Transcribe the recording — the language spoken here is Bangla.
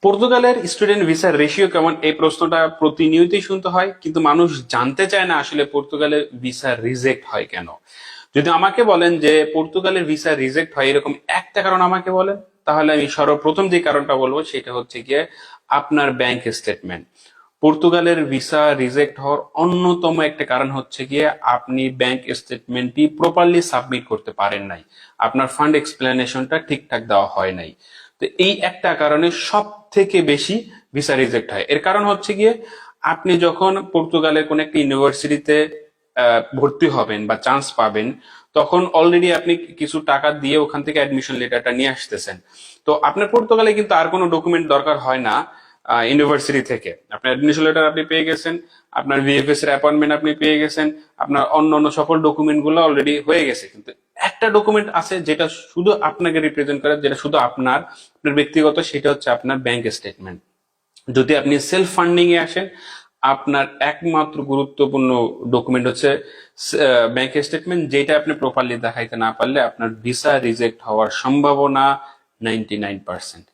পর্তুগালের স্টুডেন্ট ভিসার রেশিও কেমন, এই প্রশ্নটা প্রতিনিয়তই শুনতে হয়, কিন্তু মানুষ জানতে চায় না আসলে পর্তুগালের ভিসা রিজেক্ট হয় কেন। যদি আমাকে বলেন যে পর্তুগালের ভিসা রিজেক্ট হয় এরকম একটা কারণ আমাকে বলেন, তাহলে আমি সর্বপ্রথম যে কারণটা বলবো সেটা হচ্ছে গিয়ে আপনার ব্যাংক স্টেটমেন্ট। পর্তুগালের ভিসা রিজেক্ট হওয়ার অন্যতম একটা কারণ হচ্ছে গিয়ে আপনি ব্যাংক স্টেটমেন্টটি প্রপারলি সাবমিট করতে পারেন নাই, আপনার ফান্ড এক্সপ্লেনেশনটা ঠিকঠাক দেওয়া হয় নাই। তো এই একটা কারণে সব থেকে বেশি ভিসা রিজেক্ট হয়। এর কারণ হচ্ছে গিয়ে আপনি যখন পর্তুগালের কোন একটা ইউনিভার্সিটিতে ভর্তি হবেন বা চান্স পাবেন, তখন অলরেডি আপনি কিছু টাকা দিয়ে ওখান থেকে অ্যাডমিশন লেটারটা নিয়ে আসতেছেন। তো আপনার পর্তুগালে কিন্তু আর কোনো ডকুমেন্ট দরকার হয় না। ইউনিভার্সিটি থেকে আপনার অ্যাডমিশন লেটার আপনি পেয়ে গেছেন, আপনার ভিএফএস এর অ্যাপয়েন্টমেন্ট আপনি পেয়ে গেছেন, আপনার অন্য অন্য সকল ডকুমেন্ট গুলো অলরেডি হয়ে গেছে, কিন্তু একটা ডকুমেন্ট আছে যেটা শুধু আপনাকে রিপ্রেজেন্ট করে, যেটা শুধু আপনার আপনার ব্যক্তিগত, সেটা হচ্ছে আপনার ব্যাংক স্টেটমেন্ট। যদি আপনি সেলফ ফান্ডিং এ আসেন, আপনার একমাত্র গুরুত্বপূর্ণ ডকুমেন্ট হচ্ছে ব্যাংক স্টেটমেন্ট, যেটা আপনি প্রপারলি দেখাইতে না পারলে আপনার ভিসা রিজেক্ট হওয়ার সম্ভাবনা 99%।